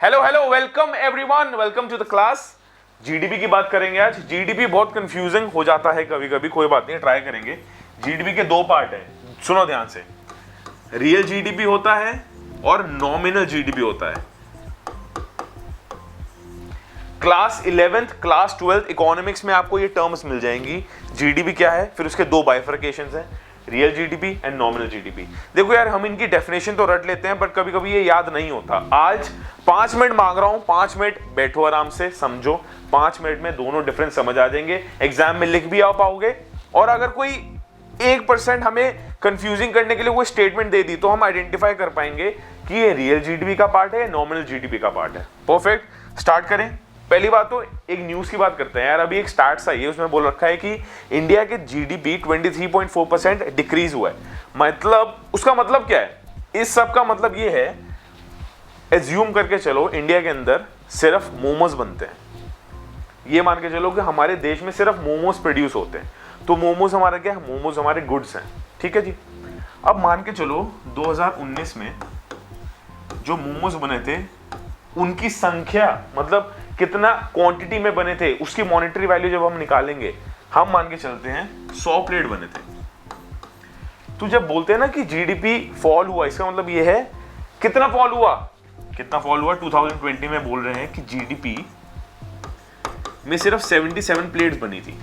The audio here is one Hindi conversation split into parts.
Hello hello, welcome everyone, welcome to the class. GDP की बात करेंगे आज। जीडीपी बहुत कंफ्यूजिंग हो जाता है कभी कभी, कोई बात नहीं, ट्राई करेंगे। जीडीपी के दो पार्ट है, सुनो ध्यान से। रियल जीडीपी होता है और नॉमिनल जीडीपी होता है। Class 11th class 12th economics में आपको ये टर्म्स मिल जाएंगी। जीडीपी क्या है, फिर उसके दो बाइफर्केशंस हैं, real GDP and nominal GDP. देखो यार, हम इनकी डेफिनेशन तो रट लेते हैं बट कभी कभी ये याद नहीं होता। आज 5 मिनट मांग रहा हूं, 5 मिनट बैठो आराम से, समझो। 5 मिनट में दोनों डिफरेंस समझ आ जाएंगे, एग्जाम में लिख भी आ पाओगे। और अगर कोई 1% हमें कंफ्यूजिंग करने के लिए कोई स्टेटमेंट दे दी तो हम आइडेंटिफाई कर पाएंगे कि ये रियल जीडीपी का पार्ट है, नॉमिनल जीडीपी का पार्ट है। परफेक्ट, स्टार्ट करें। पहली बात तो एक न्यूज की बात करते हैं यार। अभी एक स्टार्ट आई है, उसमें बोल रखा है कि इंडिया के जीडीपी 23.4% डिक्रीज हुआ है। मतलब उसका मतलब क्या है? इस सब का मतलब ये है, एज्यूम करके चलो इंडिया के अंदर सिर्फ मोमोज बनते हैं। ये मान के चलो कि हमारे देश में सिर्फ मोमोज प्रोड्यूस होते हैं, तो मोमोज हमारा क्या है? मोमोज हमारे गुड्स हैं, ठीक है जी। अब मान के चलो 2019 में जो मोमोज बने थे उनकी संख्या, मतलब कितना क्वांटिटी में बने थे, उसकी मॉनेटरी वैल्यू जब हम निकालेंगे, हम मान के चलते हैं 100 प्लेट बने थे। तो जब बोलते हैं ना कि जीडीपी फॉल हुआ, इसका मतलब ये है कितना फॉल हुआ? कितना फॉल हुआ? 2020 में बोल रहे हैं कि जीडीपी में सिर्फ 77 प्लेट्स बनी थी।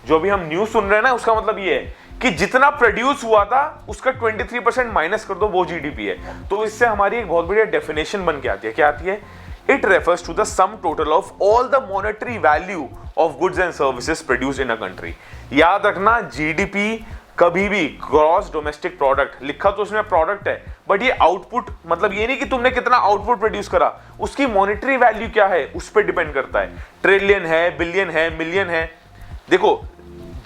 जो भी हम न्यूज सुन रहे हैं ना, उसका मतलब ये है कि जितना प्रोड्यूस हुआ था उसका 23% माइनस कर दो, वो जीडीपी है। तो इससे हमारी एक बहुत बढ़िया डेफिनेशन बन के आती है। क्या आती है? It refers to the sum total of all the monetary value of goods and services produced in a country. याद रखना, जीडीपी कभी भी ग्रॉस डोमेस्टिक प्रोडक्ट, लिखा तो उसमें प्रोडक्ट है बट ये आउटपुट, मतलब ये नहीं कि तुमने कितना आउटपुट प्रोड्यूस करा, उसकी मॉनेटरी वैल्यू क्या है उस पर डिपेंड करता है। ट्रिलियन है, बिलियन है, मिलियन है। देखो,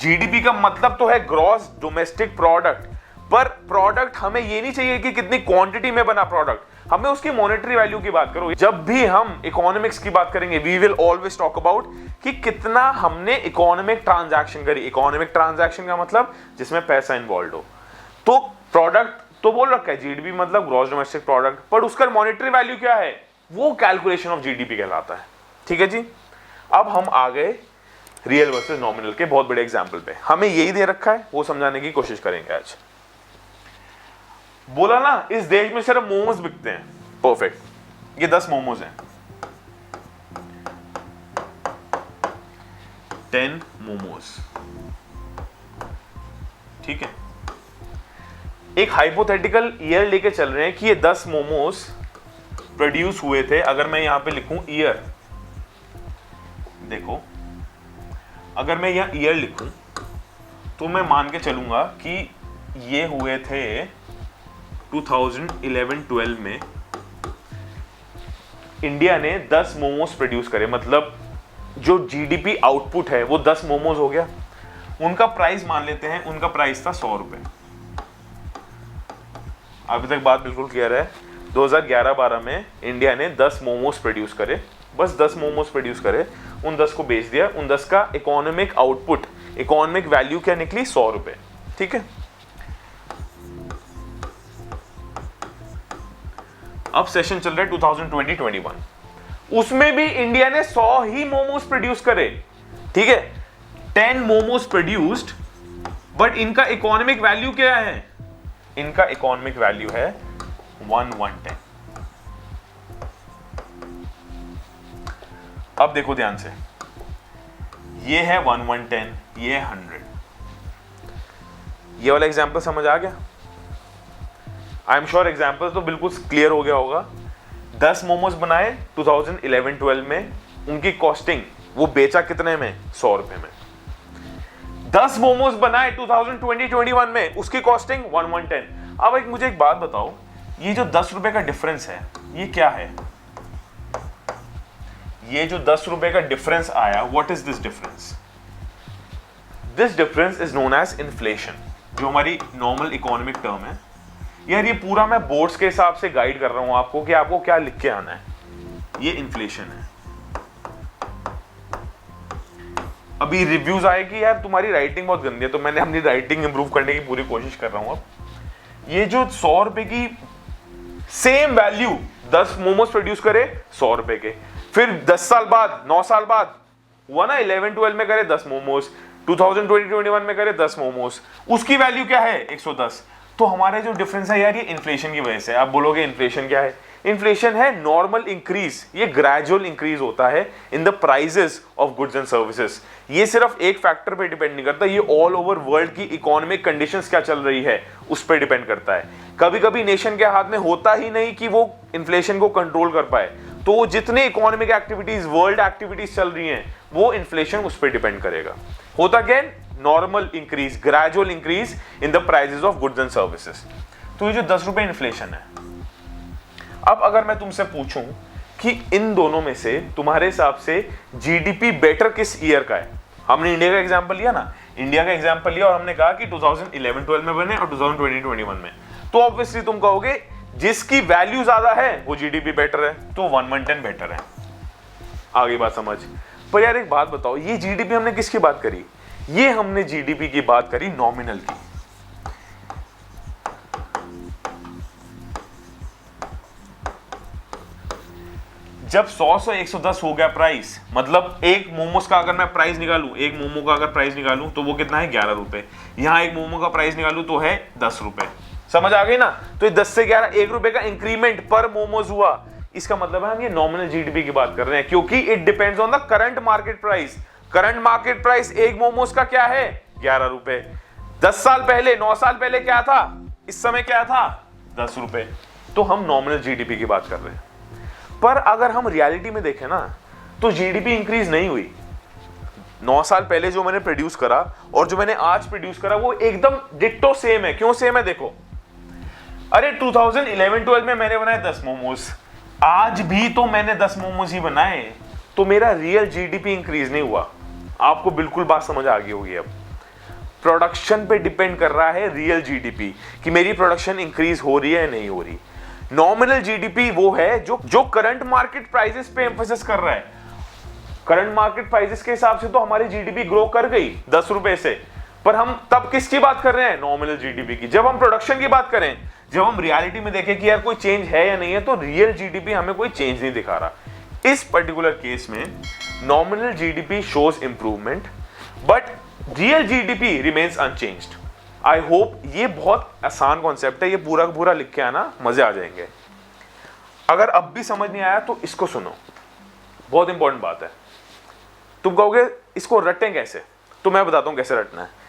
जीडीपी का मतलब तो है ग्रॉस डोमेस्टिक प्रोडक्ट, पर प्रोडक्ट हमें ये नहीं चाहिए कि कितनी क्वांटिटी में बना प्रोडक्ट, हमें उसकी मॉनेटरी वैल्यू की बात करो। जब भी हम इकोनॉमिक्स की बात करेंगे, we will always talk about कि कितना हमने इकोनॉमिक ट्रांजैक्शन करी। इकोनॉमिक ट्रांजैक्शन का मतलब जिसमें पैसा इन्वॉल्व हो। तो प्रोडक्ट तो बोल रखा है जीडीपी मतलब ग्रॉस डोमेस्टिक प्रोडक्ट, पर उसका मॉनेटरी वैल्यू क्या है, वो कैलकुलेशन ऑफ जीडीपी कहलाता है। ठीक है जी। अब हम आ गए रियल वर्सेस नॉमिनल के बहुत बड़े एग्जाम्पल पे। हमें यही दे रखा है, वो समझाने की कोशिश करेंगे आज। बोला ना, इस देश में सिर्फ मोमोज बिकते हैं। परफेक्ट, ये 10 मोमोज हैं, 10 मोमोज, ठीक है। एक हाइपोथेटिकल ईयर लेके चल रहे हैं कि ये 10 मोमोज प्रोड्यूस हुए थे। अगर मैं यहां पे लिखूं ईयर, देखो अगर मैं यहां ईयर लिखूं तो मैं मान के चलूंगा कि ये हुए थे 2011-12 में। इंडिया ने 10 मोमोज प्रोड्यूस करे, मतलब जो जीडीपी आउटपुट है वो 10 मोमोज हो गया। उनका प्राइस मान लेते हैं, उनका प्राइस था 100 रुपए। अभी तक बात बिल्कुल क्लियर है। 2011-12 में इंडिया ने 10 मोमोज प्रोड्यूस करे, बस 10 मोमोज प्रोड्यूस करे, उन 10 को बेच दिया। उन 10 का इकोनॉमिक आउटपुट, इकोनॉमिक वैल्यू क्या निकली? 100 रुपए, ठीक है। अब सेशन चल रहा है 2020-21, उसमें भी इंडिया ने 100 ही मोमोज प्रोड्यूस करे, ठीक है। 10 मोमोज प्रोड्यूस्ड, बट इनका इकोनॉमिक वैल्यू क्या है? इनका इकोनॉमिक वैल्यू है 110। अब देखो ध्यान से, ये है 110, ये है 100। ये वाला एग्जांपल समझ आ गया? आई एम श्योर एग्जाम्पल तो बिल्कुल क्लियर हो गया होगा। 10 मोमोज बनाए 2011-12 में, उनकी कॉस्टिंग, वो बेचा कितने में? 100 रुपए में। 10 मोमोज बनाए 2020-21 में, उसकी कॉस्टिंग 110। अब मुझे एक बात बताओ, ये जो 10 रुपए का डिफरेंस है, ये क्या है? ये जो 10 रुपए का डिफरेंस आया, what is this difference? This difference is known as inflation, जो हमारी नॉर्मल इकोनॉमिक टर्म है। यार ये पूरा मैं बोर्ड्स के हिसाब से गाइड कर रहा हूं आपको कि आपको क्या लिख के आना है। ये इन्फ्लेशन है। अभी रिव्यूज आए कि यार तुम्हारी राइटिंग बहुत गंदी है, तो मैंने अपनी राइटिंग इंप्रूव करने की पूरी कोशिश कर रहा हूं। अब ये जो 100 रुपए की सेम वैल्यू 10 मोमोज प्रोड्यूस करे 100 रुपए के, फिर 10 साल बाद 9 साल बाद हुआ ना 11-12 में करे 10 मोमोज, 2020-21 में करे 10 मोमोज, उसकी वैल्यू क्या है 110। तो हमारे जो डिफरेंस है यार ये इन्फ्लेशन की वजह से। आप बोलोगे इन्फ्लेशन क्या है? इन्फ्लेशन है नॉर्मल इंक्रीज, ये ग्रेजुअल इंक्रीज होता है in the prices of goods and services. ये सिर्फ एक फैक्टर पे डिपेंड नहीं करता, ये ऑल ओवर वर्ल्ड की इकोनॉमिक कंडीशंस क्या चल रही है उस पर डिपेंड करता है। कभी कभी नेशन के हाथ में होता ही नहीं कि वो इन्फ्लेशन को कंट्रोल कर पाए, तो जितने इकोनॉमिक एक्टिविटीज वर्ल्ड एक्टिविटीज चल रही हैं वो इन्फ्लेशन उस पर डिपेंड करेगा। होता क्या है? Normal increase, gradual increase in the prices of goods and services. तो ये जो 10 रुपए इन्फ्लेशन है, अब अगर मैं तुमसे पूछूं कि इन दोनों में से तुम्हारे हिसाब से जीडीपी बेटर किस ईयर का है? हमने इंडिया का एग्जांपल लिया ना, इंडिया का एग्जांपल लिया और हमने कहा कि 2011-12 में बने और 2020-21 में। तो ऑब्वियसली तुम कहोगे जिसकी वैल्यू ज्यादा है वो जीडीपी बेटर है, तो 1-1-10 बेटर है। आगे बात समझ। पर यार एक बात बताओ, ये जीडीपी हमने किसकी बात करी? ये हमने जीडीपी की बात करी नॉमिनल की। जब 100 से 110 हो गया प्राइस, मतलब एक मोमोज का अगर मैं प्राइस निकालूं, एक मोमो का अगर प्राइस निकालूं तो वो कितना है 11 रुपए। यहां एक मोमो का प्राइस निकालूं तो है 10 रुपए। समझ आ गई ना? तो ये 10 से 11 1 रुपए का इंक्रीमेंट पर मोमोज हुआ। इसका मतलब है हम ये नॉमिनल जीडीपी की बात कर रहे हैं, क्योंकि it depends on the current market price. Current market price एक मोमोज का क्या है 11 रुपए। 10 साल पहले 9 साल पहले क्या था, इस समय क्या था 10 रुपए। तो हम नॉमिनल जीडीपी की बात कर रहे हैं। पर अगर हम रियलिटी में देखें ना तो जीडीपी इंक्रीज नहीं हुई। 9 साल पहले जो मैंने प्रोड्यूस करा और जो मैंने आज प्रोड्यूस करा वो एकदम डिट्टो सेम है। क्यों सेम है? देखो, अरे 2011-12 में मैंने बनाए 10 मोमोज, आज भी तो मैंने 10 मोमोज ही बनाए, तो मेरा रियल जीडीपी इंक्रीज नहीं हुआ। आपको बिल्कुल बात समझ आ गई होगी। अब प्रोडक्शन पे डिपेंड कर रहा है रियल जीडीपी कि मेरी प्रोडक्शन इंक्रीज हो रही है या नहीं हो रही। नॉमिनल जीडीपी वो है जो करंट मार्केट प्राइसेस पे एम्फेसिस कर रहा है। करंट मार्केट प्राइसेस के हिसाब से तो हमारी जीडीपी ग्रो कर गई 10 रुपए से, पर हम तब किसकी बात कर रहे हैं? नॉमिनल जीडीपी की। जब हम प्रोडक्शन की बात करें, जब हम रियलिटी में देखें कि यार कोई चेंज है या नहीं है, तो रियल जीडीपी हमें कोई चेंज नहीं दिखा रहा। इस पर्टिकुलर केस में nominal GDP shows improvement but real GDP remains unchanged. I hope ये बहुत आसान कॉन्सेप्ट है, ये पूरा पूरा लिख के आना, मजे आ जाएंगे। अगर अब भी समझ नहीं आया तो इसको सुनो, बहुत इंपॉर्टेंट बात है। तुम कहोगे इसको रटें कैसे? तो मैं बताता हूं कैसे रटना है।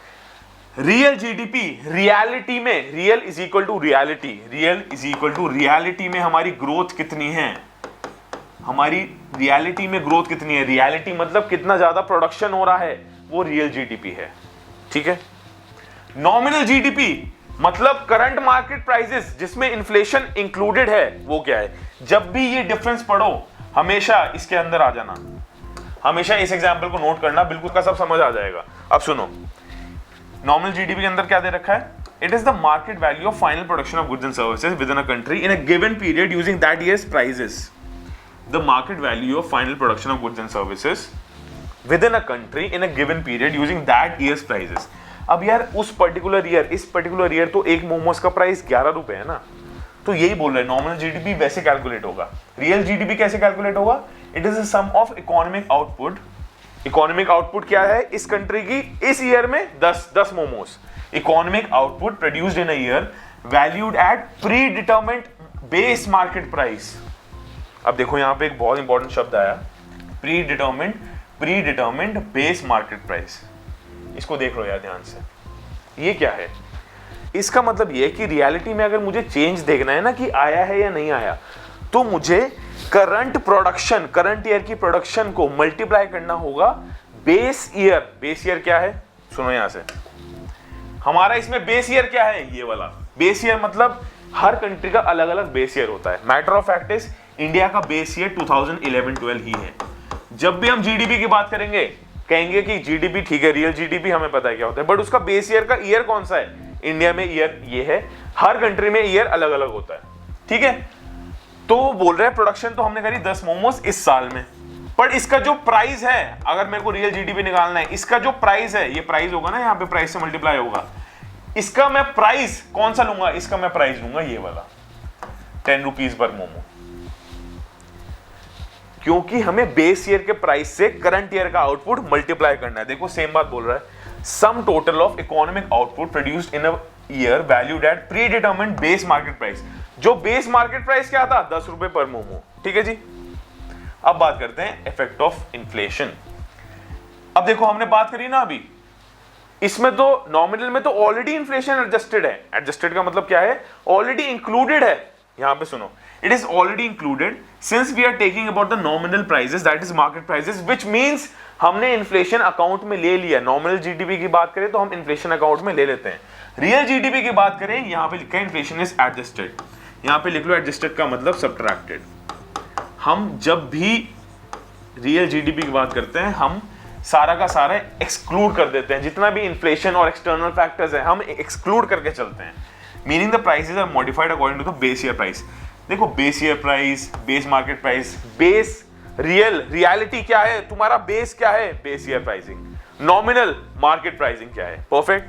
रियल जीडीपी रियलिटी में, real is equal to reality, real is equal to reality में हमारी ग्रोथ कितनी है, हमारी रियलिटी में ग्रोथ कितनी है। रियलिटी मतलब कितना ज्यादा प्रोडक्शन हो रहा है, वो रियल जीडीपी है। ठीक है। नॉमिनल जीडीपी मतलब करंट मार्केट प्राइसेस जिसमें इन्फ्लेशन इंक्लूडेड है, वो क्या है। जब भी ये डिफरेंस पढ़ो हमेशा इसके अंदर आ जाना, हमेशा इस एग्जांपल को नोट करना, बिल्कुल का सब समझ आ जाएगा। अब सुनो, नॉमिनल जीडीपी के अंदर क्या दे रखा है? It is the market value of final production of goods and services with in a country in a given period using that years prices. The market value of final production of goods and services with in a country in a given period using that years prices. अब यार उस पर्टिकुलर ईयर, इस पर्टिकुलर ईयर तो एक मोमोज का प्राइस 11 रुपए है ना, तो यही बोल रहे हैं नॉमिनल जीडीपी वैसे कैलकुलेट होगा। रियल जीडीपी कैसे कैलकुलेट होगा? It is the sum of economic output. Economic output क्या है इस कंट्री की? इस ईयर में 10 momos. Economic output produced in a year valued at predetermined base market price. अब देखो यहां पे एक बहुत इंपॉर्टेंट शब्द आया, predetermined base market price. इसको देख लो यार ध्यान से, ये क्या है? इसका मतलब ये है कि रियलिटी में अगर मुझे चेंज देखना है ना कि आया है या नहीं आया, तो मुझे करंट प्रोडक्शन, करंट ईयर की प्रोडक्शन को मल्टीप्लाई करना होगा बेस ईयर। बेस ईयर क्या है? सुनो यहां से, हमारा इसमें बेस ईयर क्या है? ये वाला बेस ईयर। मतलब हर कंट्री का अलग अलग बेस ईयर होता है। Matter of fact is India का बेस ईयर 2011-12 ही है। जब भी हम जीडीपी की बात करेंगे कहेंगे कि जीडीपी ठीक है, रियल जीडीपी हमें पता है क्या होता है, बट उसका बेस ईयर का ईयर कौन सा है? इंडिया में ईयर ये है, हर कंट्री में ईयर अलग अलग होता है। ठीक है। तो बोल रहे हैं प्रोडक्शन तो हमने करी 10 मोमोज इस साल में, पर इसका जो प्राइस है, अगर मेरे को रियल जीडीपी निकालना है, इसका जो प्राइस है, ये प्राइस होगा ना, यहाँ पे प्राइस से मल्टीप्लाई होगा, इसका मैं प्राइस कौन सा लूंगा? इसका मैं प्राइस लूंगा ये वाला 10 रुपीज पर मोमो। क्योंकि हमें बेस ईयर के प्राइस से करंट ईयर का आउटपुट मल्टीप्लाई करना है। देखो सेम बात बोल रहा है, सम total of economic output produced in a year valued at pre determined base market price. जो बेस मार्केट प्राइस क्या था, 10 रुपए पर मोमो। ठीक है जी। अब बात करते हैं इफेक्ट ऑफ इन्फ्लेशन। अब देखो हमने बात करी ना अभी, इसमें तो नॉमिनल में तो ऑलरेडी इन्फ्लेशन एडजस्टेड है। एडजस्टेड का मतलब क्या है, ऑलरेडी इंक्लूडेड है। यहां पे सुनो, it is already included since we are taking about the nominal prices that is market prices, which means हमने इन्फ्लेशन अकाउंट में ले लिया। नॉमिनल जीडीपी की बात करें तो हम इन्फ्लेशन अकाउंट में ले लेते हैं। रियल जीडीपी की बात करें, यहां पे लिखा है इन्फ्लेशन इज एडजस्टेड। यहां पे लिख लो एडजस्टेड का मतलब सब्ट्रैक्टेड। हम जब भी रियल जीडीपी की बात करते हैं, हम सारा का सारा एक्सक्लूड कर देते हैं। जितना भी इन्फ्लेशन और एक्सटर्नल फैक्टर्स है, हम एक्सक्लूड करके चलते हैं। Meaning the prices are modified according to the base year price. देखो base year price, base market price, base reality क्या है, तुम्हारा बेस क्या है, base year pricing. Nominal market pricing क्या है। परफेक्ट।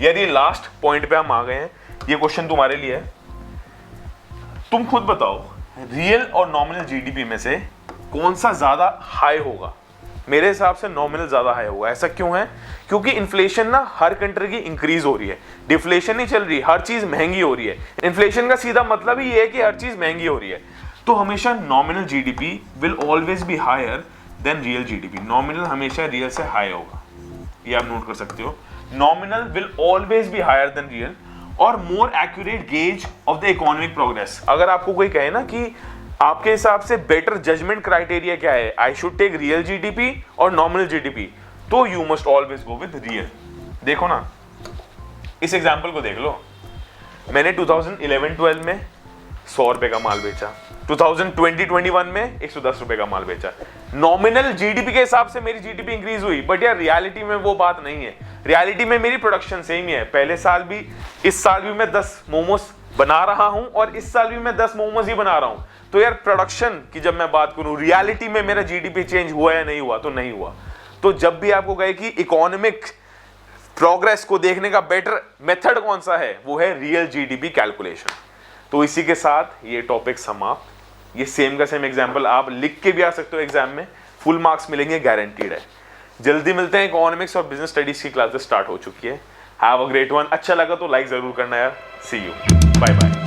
यार ये लास्ट पॉइंट पे हम आ गए हैं, ये क्वेश्चन तुम्हारे लिए है। तुम खुद बताओ रियल और नॉमिनल जीडीपी में से कौन सा ज्यादा हाई होगा। मेरे हिसाब से नॉमिनल ज्यादा हाई होगा। ऐसा क्यों है, क्योंकि इन्फ्लेशन ना हर कंट्री की इंक्रीज हो रही है, डिफ्लेशन नहीं चल रही, हर चीज महंगी हो रही है। इन्फ्लेशन का सीधा मतलब ही ये है कि हर चीज महंगी हो रही है। तो हमेशा nominal GDP will always be higher than real GDP. Nominal हमेशा रियल से हाई होगा, ये आप नोट कर सकते हो। Nominal will always be higher than real और more accurate gauge of the economic progress. अगर आपको कोई कहे ना कि आपके हिसाब से बेटर जजमेंट क्राइटेरिया क्या है, I should take real GDP और नॉमिनल जीडीपी, तो you must always go with real. देखो ना, इस एग्जांपल को देख लो। मैंने 2011-12 में 100 रुपए का माल बेचा, 2020-21 में 110 रुपए का माल बेचा। नॉमिनल जीडीपी के हिसाब से मेरी जीडीपी इंक्रीज हुई, बट यार रियलिटी में वो बात नहीं है। रियलिटी में मेरी प्रोडक्शन सेम ही है। पहले साल भी, इस साल भी मैं 10 मोमोस बना रहा हूं और इस साल भी मैं 10 मोमोस ही बना रहा हूं। तो यार प्रोडक्शन की जब मैं बात करूं, रियलिटी में मेरा जीडीपी चेंज हुआ या नहीं हुआ, तो नहीं हुआ। तो जब भी आपको कहे कि इकोनॉमिक प्रोग्रेस को देखने का बेटर मेथड कौन सा है, वो है रियल जीडीपी कैलकुलेशन। तो इसी के साथ ये टॉपिक समाप्त। ये सेम का सेम एग्जाम्पल आप लिख के भी आ सकते हो एग्जाम में, फुल मार्क्स मिलेंगे, गारंटीड है। जल्दी मिलते हैं। इकोनॉमिक्स और बिजनेस स्टडीज की क्लासेस स्टार्ट हो चुकी है। Have a great one. अच्छा लगा तो लाइक जरूर करना यार। सी यू, बाय बाय।